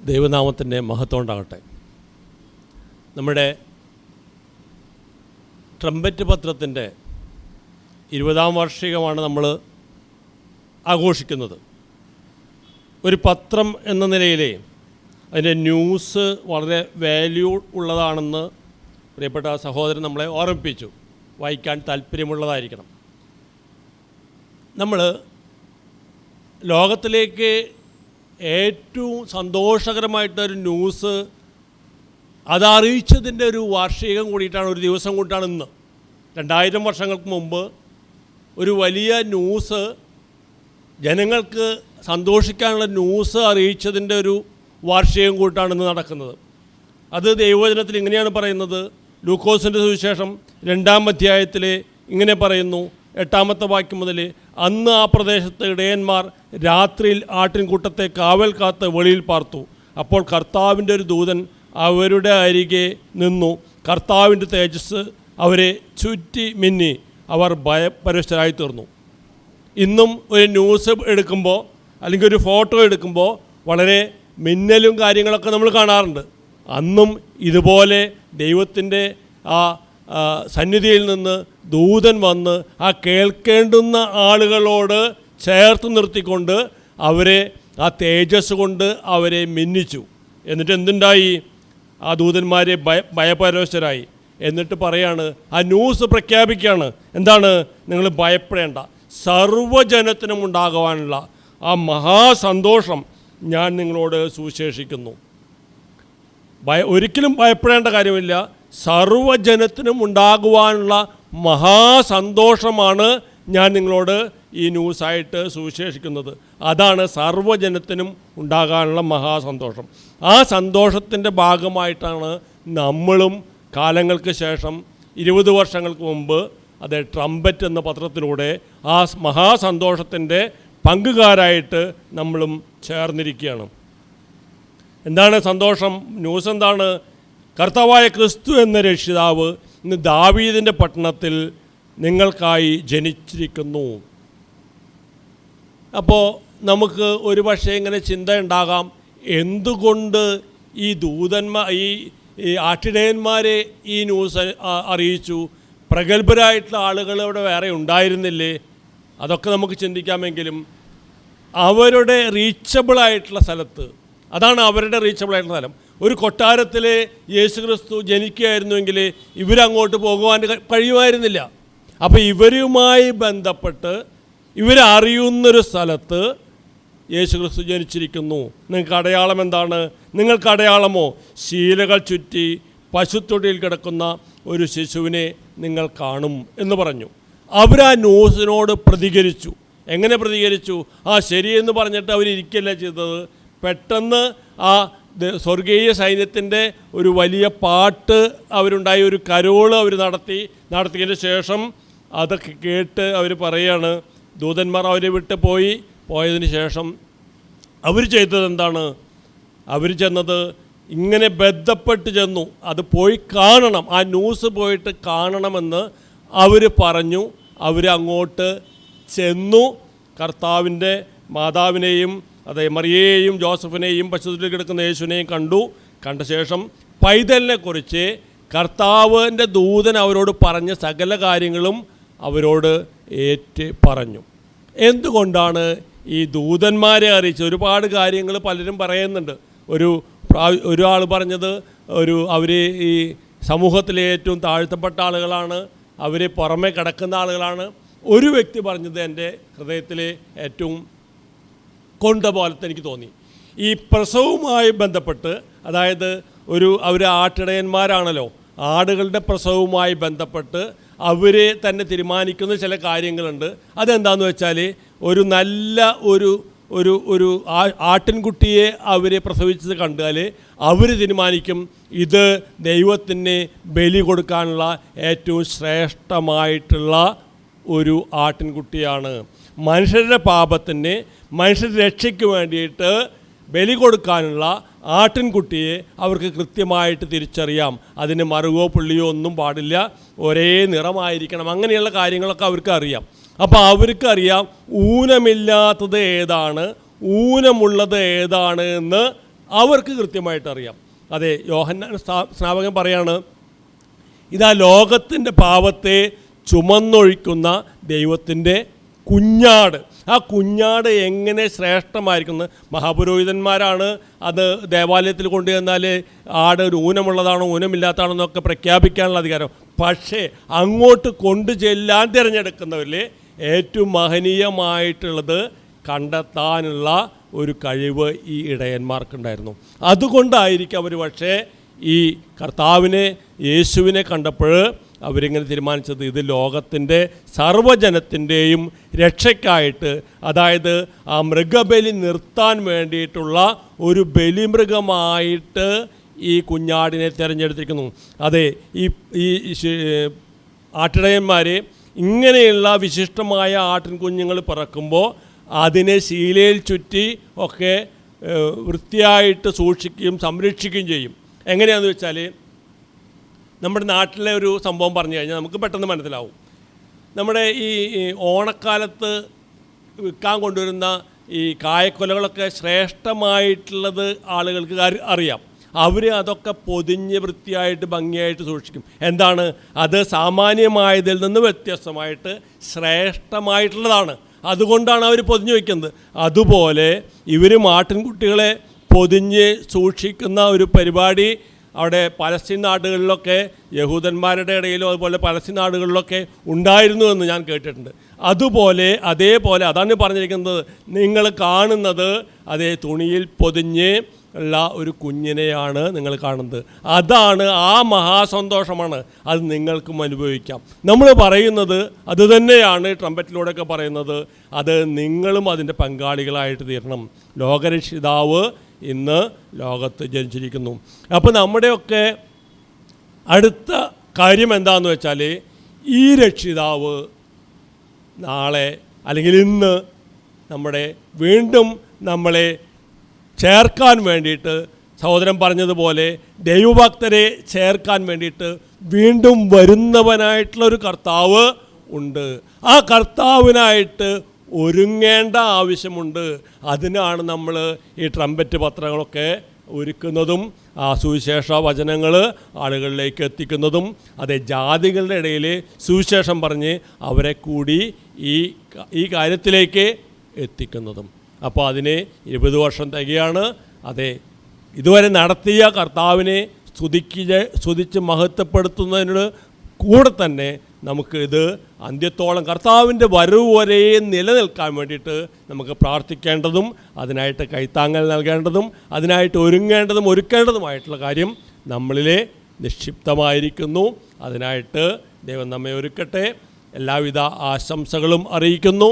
ദൈവനാമത്തിൻ്റെ മഹത്വം ഉണ്ടാകട്ടെ. നമ്മുടെ ട്രംപറ്റ് പത്രത്തിൻ്റെ 20ാം വാർഷികമാണ് നമ്മൾ ആഘോഷിക്കുന്നത്. ഒരു പത്രം എന്ന നിലയിൽ അതിൻ്റെ ന്യൂസ് വളരെ വാല്യൂ ഉള്ളതാണെന്ന് പ്രിയപ്പെട്ട സഹോദരൻ നമ്മളെ ഓർമ്മിപ്പിച്ചു. വായിക്കാൻ താല്പര്യമുള്ളതായിരിക്കണം. നമ്മൾ ലോകത്തിലേക്ക് ഏറ്റവും സന്തോഷകരമായിട്ടൊരു ന്യൂസ് അതറിയിച്ചതിൻ്റെ ഒരു വാർഷികം കൂടിയിട്ടാണ്, ഒരു ദിവസം കൂടിയിട്ടാണ് ഇന്ന്. 2000 വർഷങ്ങൾക്ക് മുമ്പ് ഒരു വലിയ ന്യൂസ്, ജനങ്ങൾക്ക് സന്തോഷിക്കാനുള്ള ന്യൂസ് അറിയിച്ചതിൻ്റെ ഒരു വാർഷികം കൂടിയിട്ടാണ് ഇന്ന് നടക്കുന്നത്. അത് ദൈവവചനത്തിൽ ഇങ്ങനെയാണ് പറയുന്നത്. ലൂക്കോസിൻ്റെ സുവിശേഷം 2-ാം അധ്യായത്തിൽ ഇങ്ങനെ പറയുന്നു, 8-ാമത്തെ വാക്യം മുതൽ: അന്ന് ആ പ്രദേശത്ത് ഇടയന്മാർ രാത്രിയിൽ ആട്ടിൻകൂട്ടത്തെ കാവൽ കാത്ത് വെളിയിൽ പാർത്തു. അപ്പോൾ കർത്താവിൻ്റെ ഒരു ദൂതൻ അവരുടെ അരികെ നിന്നു. കർത്താവിൻ്റെ തേജസ് അവരെ ചുറ്റി മിന്നി. അവർ ഭയപരവശരായി തീർന്നു. ഇന്നും ഒരു ന്യൂസ് എടുക്കുമ്പോൾ അല്ലെങ്കിൽ ഒരു ഫോട്ടോ എടുക്കുമ്പോൾ വളരെ മിന്നലും കാര്യങ്ങളൊക്കെ നമ്മൾ കാണാറുണ്ട്. അന്നും ഇതുപോലെ ദൈവത്തിൻ്റെ ആ സന്നിധിയിൽ നിന്ന് ദൂതൻ വന്ന് ആ കേൾക്കേണ്ടുന്ന ആളുകളോട് ചേർത്ത് നിർത്തിക്കൊണ്ട് അവരെ ആ തേജസ് കൊണ്ട് അവരെ മിന്നിച്ചു. എന്നിട്ട് എന്തുണ്ടായി? ആ ദൂതന്മാരെ ഭയപരവശരായി. എന്നിട്ട് പറയാണ്, ആ ന്യൂസ് പ്രഖ്യാപിക്കുകയാണ്. എന്താണ്? നിങ്ങൾ ഭയപ്പെടേണ്ട, സർവ്വജനത്തിനും ഉണ്ടാകുവാനുള്ള ആ മഹാസന്തോഷം ഞാൻ നിങ്ങളോട് സുവിശേഷിക്കുന്നു. ഒരിക്കലും ഭയപ്പെടേണ്ട കാര്യമില്ല. സർവ്വജനത്തിനും ഉണ്ടാകുവാനുള്ള മഹാസന്തോഷമാണ് ഞാൻ നിങ്ങളോട് ഈ ന്യൂസായിട്ട് സുവിശേഷിക്കുന്നത്. അതാണ് സർവ്വജനത്തിനും ഉണ്ടാകാനുള്ള മഹാസന്തോഷം. ആ സന്തോഷത്തിൻ്റെ ഭാഗമായിട്ടാണ് നമ്മളും കാലങ്ങൾക്ക് ശേഷം 20 വർഷങ്ങൾക്ക് മുമ്പ് അത് ട്രംപറ്റ് എന്ന പത്രത്തിലൂടെ ആ മഹാസന്തോഷത്തിൻ്റെ പങ്കുകാരായിട്ട് നമ്മളും ചേർന്നിരിക്കുകയാണ്. എന്താണ് സന്തോഷം? ന്യൂസ് എന്താണ്? കർത്താവായ ക്രിസ്തു എന്ന രക്ഷിതാവ് ഇന്ന് ദാവീദിൻ്റെ പട്ടണത്തിൽ നിങ്ങൾക്കായി ജനിച്ചിരിക്കുന്നു. അപ്പോൾ നമുക്ക് ഒരു പക്ഷേ ഇങ്ങനെ ചിന്ത ഉണ്ടാകാം, എന്തുകൊണ്ട് ഈ ഈ ആട്ടിടയന്മാരെ ഈ ന്യൂസ് അറിയിച്ചു? പ്രഗത്ഭരായിട്ടുള്ള ആളുകൾ ഇവിടെ വേറെ ഉണ്ടായിരുന്നില്ലേ? അതൊക്കെ നമുക്ക് ചിന്തിക്കാമെങ്കിലും അവരുടെ റീച്ചബിളായിട്ടുള്ള സ്ഥലത്ത്, അതാണ് അവരുടെ റീച്ചബിളായിട്ടുള്ള സ്ഥലം. ഒരു കൊട്ടാരത്തിൽ യേശുക്രിസ്തു ജനിക്കുകയായിരുന്നുവെങ്കിൽ ഇവരങ്ങോട്ട് പോകുവാൻ കഴിയുമായിരുന്നില്ല. അപ്പോൾ ഇവരുമായി ബന്ധപ്പെട്ട് ഇവരറിയുന്നൊരു സ്ഥലത്ത് യേശുക്രിസ്തു ജനിച്ചിരിക്കുന്നു. നിങ്ങൾക്ക് അടയാളം എന്താണ്? നിങ്ങൾക്ക് അടയാളമോ? ശീലകൾ ചുറ്റി പശുത്തൊടിയിൽ കിടക്കുന്ന ഒരു ശിശുവിനെ നിങ്ങൾ കാണും എന്ന് പറഞ്ഞു. അവരാ ന്യൂസിനോട് പ്രതികരിച്ചു. എങ്ങനെ പ്രതികരിച്ചു? ശരിയെന്ന് പറഞ്ഞിട്ട് അവരിരിക്കല്ല ചെയ്തത്. പെട്ടെന്ന് ആ സ്വർഗീയ സൈന്യത്തിൻ്റെ ഒരു വലിയ പാട്ട് അവരുണ്ടായി, ഒരു കരോള് അവർ നടത്തിയതിന് ശേഷം അതൊക്കെ കേട്ട് അവർ പറയാണ്, ദൂതന്മാർ അവരെ വിട്ട് പോയതിന് ശേഷം അവർ ചെയ്തത് എന്താണ്? അവർ ചെന്നത് ഇങ്ങനെ ബന്ധപ്പെട്ട് ചെന്നു. അത് പോയി കാണണം, ആ ന്യൂസ് പോയിട്ട് കാണണമെന്ന് അവർ പറഞ്ഞു. അവർ അങ്ങോട്ട് ചെന്നു. കർത്താവിൻ്റെ മാതാവിനെയും മറിയേയും ജോസഫിനെയും പശുത്തൊട്ടിയിൽ കിടക്കുന്ന യേശുവിനെയും കണ്ട ശേഷം പൈതലിനെക്കുറിച്ച് കർത്താവിൻ്റെ ദൂതൻ അവരോട് പറഞ്ഞ സകല കാര്യങ്ങളും അവരോട് പറഞ്ഞു. എന്തുകൊണ്ടാണ് ഈ ദൂതന്മാരെ അറിയിച്ചത്? ഒരുപാട് കാര്യങ്ങൾ പലരും പറയുന്നുണ്ട്. ഒരാൾ പറഞ്ഞത് അവർ ഈ സമൂഹത്തിലെ ഏറ്റവും താഴ്ത്തപ്പെട്ട ആളുകളാണ്, അവർ പുറമെ കിടക്കുന്ന ആളുകളാണ്. ഒരു വ്യക്തി പറഞ്ഞത് എൻ്റെ ഹൃദയത്തിൽ ഏറ്റവും കൊണ്ട പോലത്തെ എനിക്ക് തോന്നി. ഈ പ്രസവവുമായി ബന്ധപ്പെട്ട്, അതായത് അവർ ആട്ടിടയന്മാരാണല്ലോ, ആടുകളുടെ പ്രസവവുമായി ബന്ധപ്പെട്ട് അവർ തന്നെ തീരുമാനിക്കുന്ന ചില കാര്യങ്ങളുണ്ട്. അതെന്താണെന്ന് വെച്ചാൽ, ഒരു നല്ല ഒരു ആട്ടിൻകുട്ടിയെ അവർ പ്രസവിച്ചത് കണ്ടാൽ അവർ തീരുമാനിക്കും ഇത് ദൈവത്തിന് ബലി കൊടുക്കാനുള്ള ഏറ്റവും ശ്രേഷ്ഠമായിട്ടുള്ള ഒരു ആട്ടിൻകുട്ടിയാണ്. മനുഷ്യരുടെ പാപത്തിന്, മനുഷ്യരുടെ രക്ഷയ്ക്ക് വേണ്ടിയിട്ട് ബലി കൊടുക്കാനുള്ള ആട്ടിൻകുട്ടിയെ അവർക്ക് കൃത്യമായിട്ട് തിരിച്ചറിയാം. അതിന് മറുകോ പുള്ളിയോ ഒന്നും പാടില്ല, ഒരേ നിറമായിരിക്കണം, അങ്ങനെയുള്ള കാര്യങ്ങളൊക്കെ അവർക്ക് അറിയാം. അപ്പോൾ അവർക്കറിയാം ഊനമില്ലാത്തത് ഏതാണ്, ഊനമുള്ളത് ഏതാണ് എന്ന് അവർക്ക് കൃത്യമായിട്ട് അറിയാം. അതെ, യോഹന്നാൻ സ്നാപകൻ പറയാണ്, ഇതാ ലോകത്തിൻ്റെ പാപത്തെ ചുമന്നൊഴിക്കുന്ന ദൈവത്തിൻ്റെ കുഞ്ഞാട്. ആ കുഞ്ഞാട് എങ്ങനെ ശ്രേഷ്ഠമായിരിക്കുന്നത്. മഹാപുരോഹിതന്മാരാണ് അത് ദേവാലയത്തിൽ കൊണ്ടുചെന്നാൽ ആട് ഒരു ഊനമുള്ളതാണോ ഊനമില്ലാത്തതാണോ എന്നൊക്കെ പ്രഖ്യാപിക്കാനുള്ള അധികാരം. പക്ഷേ അങ്ങോട്ട് കൊണ്ടു ചെല്ലാൻ തിരഞ്ഞെടുക്കുന്നവരിൽ ഏറ്റവും മഹനീയമായിട്ടുള്ളത് കണ്ടെത്താനുള്ള ഒരു കഴിവ് ഈ ഇടയന്മാർക്കുണ്ടായിരുന്നു. അതുകൊണ്ടായിരിക്കും അവർ പക്ഷേ ഈ കർത്താവിനെ, യേശുവിനെ കണ്ടപ്പോൾ അവരിങ്ങനെ തീരുമാനിച്ചത് ഇത് ലോകത്തിൻ്റെ സർവ്വജനത്തിൻ്റെയും രക്ഷയ്ക്കായിട്ട്, അതായത് ആ മൃഗബലി നിർത്താൻ വേണ്ടിയിട്ടുള്ള ഒരു ബലിമൃഗമായിട്ട് ഈ കുഞ്ഞാടിനെ തിരഞ്ഞെടുത്തിരിക്കുന്നു. അതെ, ഈ ആട്ടിടയന്മാർ ഇങ്ങനെയുള്ള വിശിഷ്ടമായ ആട്ടിൻ കുഞ്ഞുങ്ങൾ പിറക്കുമ്പോൾ അതിനെ ശീലയിൽ ചുറ്റി ഒക്കെ വൃത്തിയായിട്ട് സൂക്ഷിക്കുകയും സംരക്ഷിക്കുകയും ചെയ്യും. എങ്ങനെയാണെന്ന് വെച്ചാൽ, നമ്മുടെ നാട്ടിലെ ഒരു സംഭവം പറഞ്ഞു കഴിഞ്ഞാൽ നമുക്ക് പെട്ടെന്ന് മനസ്സിലാവും. നമ്മുടെ ഈ ഓണക്കാലത്ത് വിൽക്കാൻ കൊണ്ടുവരുന്ന ഈ കായക്കൊലകളൊക്കെ ശ്രേഷ്ഠമായിട്ടുള്ളത് ആളുകൾക്ക് അറിയാം. അവർ അതൊക്കെ പൊതിഞ്ഞ് വൃത്തിയായിട്ട് ഭംഗിയായിട്ട് സൂക്ഷിക്കും. എന്താണ് അത്? സാമാന്യമായതിൽ നിന്ന് വ്യത്യസ്തമായിട്ട് ശ്രേഷ്ഠമായിട്ടുള്ളതാണ്. അതുകൊണ്ടാണ് അവർ പൊതിഞ്ഞ് വയ്ക്കുന്നത്. അതുപോലെ ഇവർ മാട്ടിൻകുട്ടികളെ പൊതിഞ്ഞ് സൂക്ഷിക്കുന്ന ഒരു പരിപാടി അവിടെ പലസ്തീൻ നാടുകളിലൊക്കെ, യഹൂദന്മാരുടെ ഇടയിലും അതുപോലെ പലസ്തീൻ നാടുകളിലൊക്കെ ഉണ്ടായിരുന്നു എന്ന് ഞാൻ കേട്ടിട്ടുണ്ട്. അതേപോലെ അതാണ് പറഞ്ഞിരിക്കുന്നത്, നിങ്ങൾ കാണുന്നത് അതേ തുണിയിൽ പൊതിഞ്ഞ് ഉള്ള ഒരു കുഞ്ഞിനെയാണ് നിങ്ങൾ കാണുന്നത്. അതാണ്, ആ മഹാസന്തോഷമാണ്. അത് നിങ്ങൾക്കും അനുഭവിക്കാം. നമ്മൾ പറയുന്നത് അത് തന്നെയാണ്, ട്രംപറ്റിലൂടെയൊക്കെ പറയുന്നത്. അത് നിങ്ങളും അതിൻ്റെ പങ്കാളികളായിട്ട് തീരണം. ലോകരക്ഷിതാവ് ഇന്ന് ലോകത്ത് ജനിച്ചിരിക്കുന്നു. അപ്പോൾ നമ്മുടെയൊക്കെ അടുത്ത കാര്യം എന്താണെന്ന് വെച്ചാൽ, ഈ രക്ഷിതാവ് നാളെ അല്ലെങ്കിൽ ഇന്ന് വീണ്ടും നമ്മളെ ചേർക്കാൻ വേണ്ടിയിട്ട്, സഹോദരൻ പറഞ്ഞതുപോലെ ദൈവഭക്തരെ ചേർക്കാൻ വേണ്ടിയിട്ട് വീണ്ടും വരുന്നവനായിട്ടുള്ളൊരു കർത്താവ് ഉണ്ട്. ആ കർത്താവിനായിട്ട് ഒരുങ്ങേണ്ട ആവശ്യമുണ്ട്. അതിനാണ് നമ്മൾ ഈ ട്രംപറ്റ് പത്രങ്ങളൊക്കെ ഒരുക്കുന്നതും ആ സുവിശേഷ വചനങ്ങൾ ആളുകളിലേക്ക് എത്തിക്കുന്നതും, അതേ ജാതികളുടെ ഇടയിൽ സുവിശേഷം പറഞ്ഞ് അവരെ കൂടി ഈ കാര്യത്തിലേക്ക് എത്തിക്കുന്നതും. അപ്പോൾ അതിന് 20 വർഷം തികയാണ്. അതെ, ഇതുവരെ നടത്തിയ കർത്താവിനെ സ്തുതിച്ച് മഹത്വപ്പെടുത്തുന്നതിനോട് കൂടെ തന്നെ നമുക്ക് ഇത് അന്ത്യത്തോളം കർത്താവിൻ്റെ വരവ് വരെ നിലനിൽക്കാൻ വേണ്ടിയിട്ട് നമുക്ക് പ്രാർത്ഥിക്കേണ്ടതും അതിനായിട്ട് കൈത്താങ്ങൽ നൽകേണ്ടതും അതിനായിട്ട് ഒരുക്കേണ്ടതുമായിട്ടുള്ള കാര്യം നമ്മളിലെ നിക്ഷിപ്തമായിരിക്കുന്നു. അതിനായിട്ട് ദൈവം നമ്മെ ഒരുക്കട്ടെ. എല്ലാവിധ ആശംസകളും അറിയിക്കുന്നു.